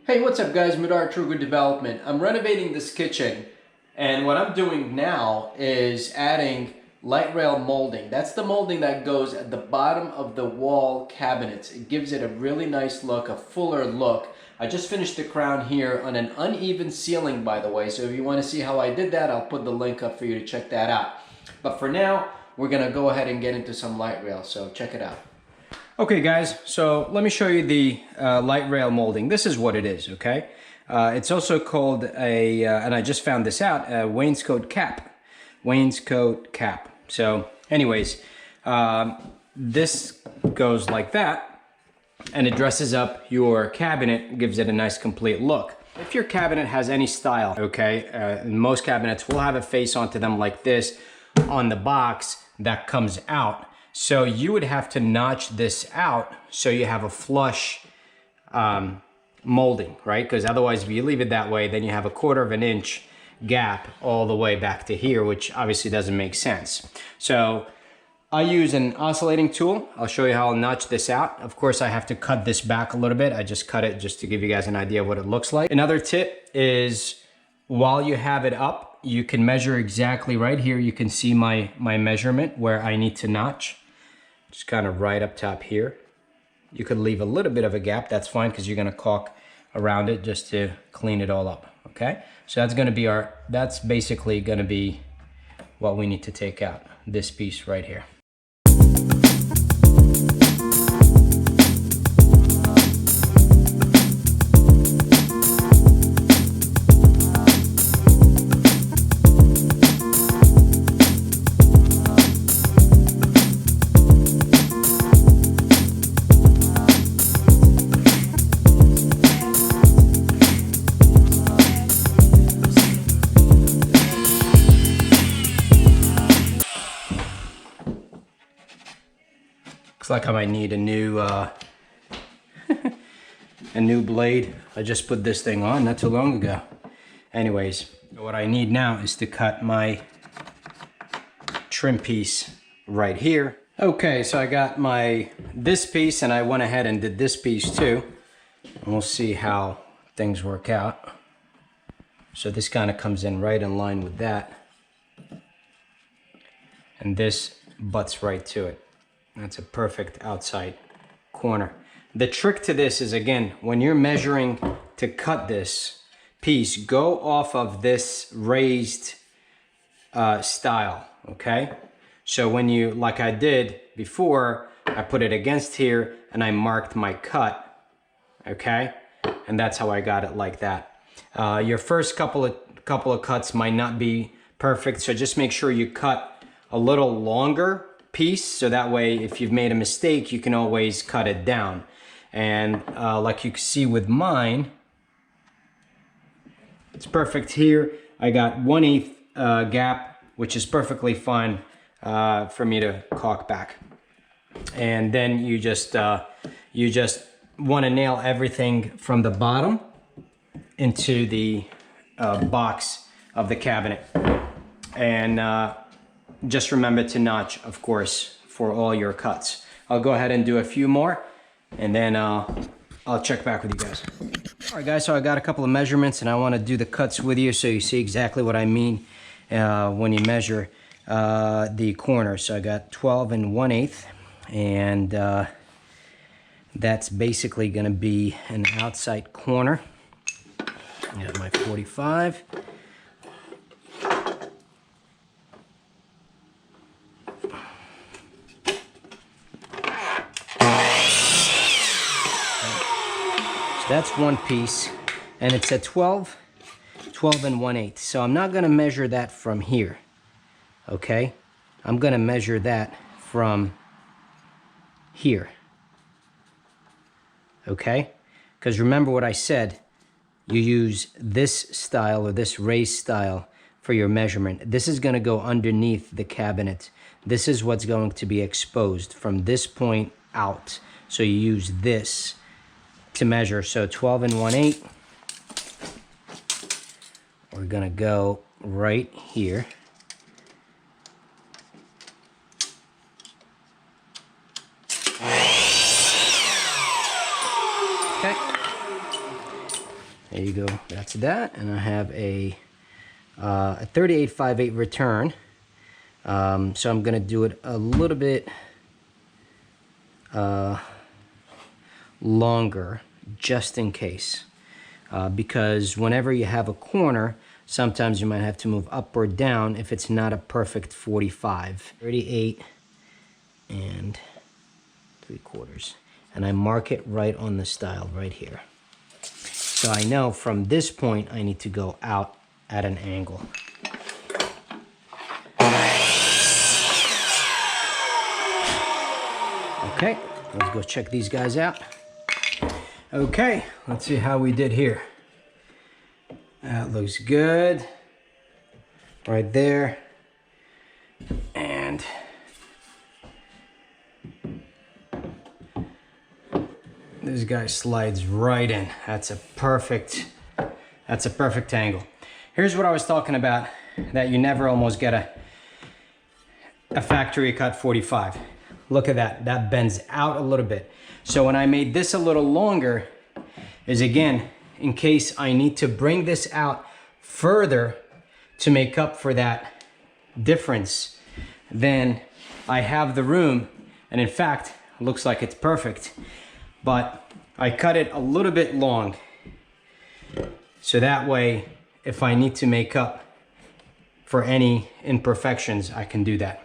Hey, what's up guys, Midar True Good Development. I'm renovating this kitchen, and what I'm doing now is adding Lightrail molding. That's the molding that goes at the bottom of the wall cabinets. It gives it a really nice look, a fuller look. I just finished the crown here on an uneven ceiling, by the way, so if you want to see how I did that, I'll put the link up for you to check that out. But for now, we're gonna go ahead and get into some Lightrail, so check it out. Okay guys, so let me show you the Lightrail molding. This is what it is, okay? It's also called and I just found this out, a wainscot cap. Wainscot cap. So anyways, this goes like that, and it dresses up your cabinet, gives it a nice complete look. If your cabinet has any style, okay, most cabinets will have a face onto them like this on the box that comes out. So you would have to notch this out so you have a flush molding, right? Because otherwise, if you leave it that way, then you have a 1/4 of an inch gap all the way back to here, which obviously doesn't make sense. So I use an oscillating tool. I'll show you how I'll notch this out. Of course, I have to cut this back a little bit. I just cut it just to give you guys an idea of what it looks like. Another tip is while you have it up, you can measure exactly right here. You can see my measurement where I need to notch. Just kind of right up top here. You could leave a little bit of a gap, that's fine, because you're gonna caulk around it just to clean it all up, okay? So that's gonna be that's basically gonna be what we need to take out, this piece right here. Looks like I might need a new a new blade. I just put this thing on not too long ago. Anyways, what I need now is to cut my trim piece right here. Okay, so I got this piece, and I went ahead and did this piece too. And we'll see how things work out. So this kind of comes in right in line with that. And this butts right to it. That's a perfect outside corner. The trick to this is, again, when you're measuring to cut this piece, go off of this raised style, okay? So when you, like I did before, I put it against here and I marked my cut, okay? And that's how I got it like that. Your first couple of cuts might not be perfect, so just make sure you cut a little longer piece, so that way if you've made a mistake you can always cut it down. And like you can see with mine, it's perfect here. I got 1/8 gap, which is perfectly fine for me to caulk back. And then you just want to nail everything from the bottom into the box of the cabinet. And just remember to notch, of course, for all your cuts. I'll go ahead and do a few more, and then I'll check back with you guys. All right, guys, so I got a couple of measurements, and I want to do the cuts with you so you see exactly what I mean when you measure the corners. So I got 12 1/8, and that's basically going to be an outside corner. I got my 45. That's one piece, and it's a 12 1/8. So I'm not gonna measure that from here, okay? I'm gonna measure that from here, okay? Because remember what I said, you use this style or this raised style for your measurement. This is gonna go underneath the cabinet. This is what's going to be exposed from this point out. So you use this to measure. So 12 1/8, we're gonna go right here. Okay. There you go, that's that. And I have a 38.58 return. So I'm gonna do it a little bit longer, just in case. Because whenever you have a corner, sometimes you might have to move up or down if it's not a perfect 45. 38 and 3/4. And I mark it right on the style right here. So I know from this point I need to go out at an angle. Okay, let's go check these guys out. Okay, let's see how we did here. That looks good. Right there. And this guy slides right in. That's a perfect angle. Here's what I was talking about, that you never almost get a factory cut 45. Look at that, that bends out a little bit. So when I made this a little longer, is again, in case I need to bring this out further to make up for that difference, then I have the room, and in fact, it looks like it's perfect, but I cut it a little bit long. So that way, if I need to make up for any imperfections, I can do that.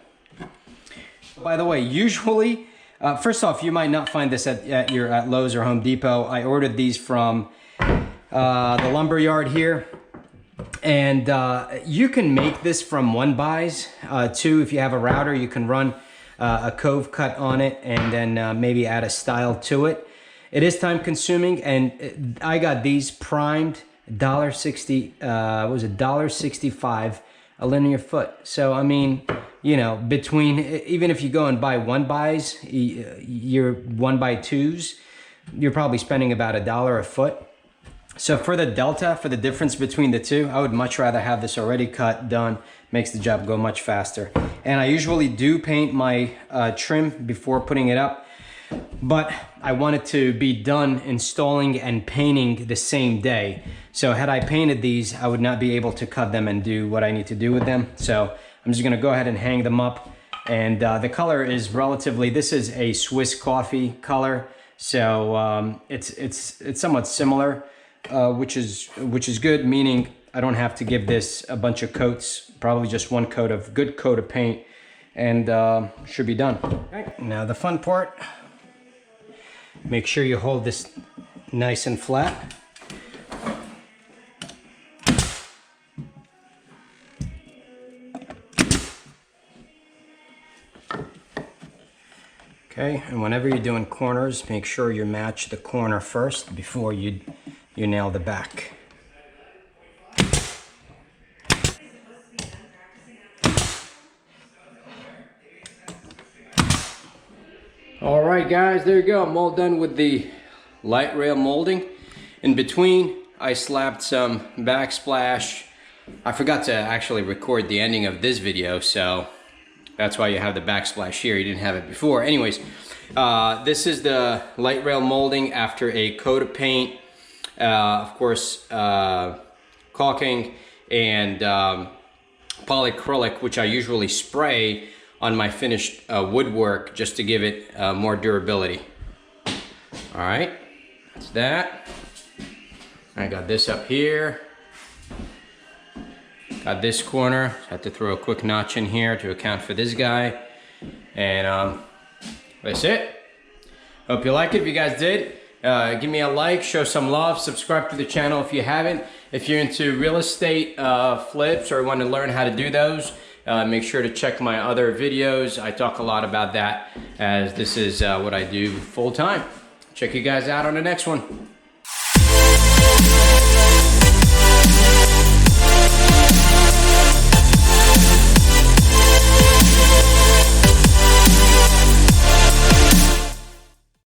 By the way, usually, first off, you might not find this at Lowe's or Home Depot. I ordered these from the lumber yard here, and you can make this from one buys. Two, if you have a router, you can run a cove cut on it and then maybe add a style to it. It is time consuming, and I got these primed, $1.60, what was it, $1.65 a linear foot. So I mean, you know, between, even if you go and buy one buys, your 1x2s, you're probably spending about $1 a foot. So for the delta, for the difference between the two, I would much rather have this already cut, done, makes the job go much faster. And I usually do paint my trim before putting it up, but I want it to be done installing and painting the same day. So had I painted these, I would not be able to cut them and do what I need to do with them. So I'm just gonna go ahead and hang them up. And the color is relatively, this is a Swiss coffee color. So it's somewhat similar, which is good, meaning I don't have to give this a bunch of coats, probably just one good coat of paint, and should be done. Okay. Now the fun part, make sure you hold this nice and flat. Okay, and whenever you're doing corners, make sure you match the corner first before you nail the back. All right, guys, there you go. I'm all done with the Lightrail molding. In between, I slapped some backsplash. I forgot to actually record the ending of this video, so that's why you have the backsplash here. You didn't have it before. Anyways, this is the Lightrail molding after a coat of paint, of course, caulking and polyacrylic, which I usually spray on my finished woodwork just to give it more durability. All right, that's that. I got this up here. Got this corner. Had to throw a quick notch in here to account for this guy. And that's it. Hope you like it. If you guys did, give me a like, show some love, subscribe to the channel if you haven't. If you're into real estate flips or want to learn how to do those, make sure to check my other videos. I talk a lot about that, as this is what I do full time. Check you guys out on the next one.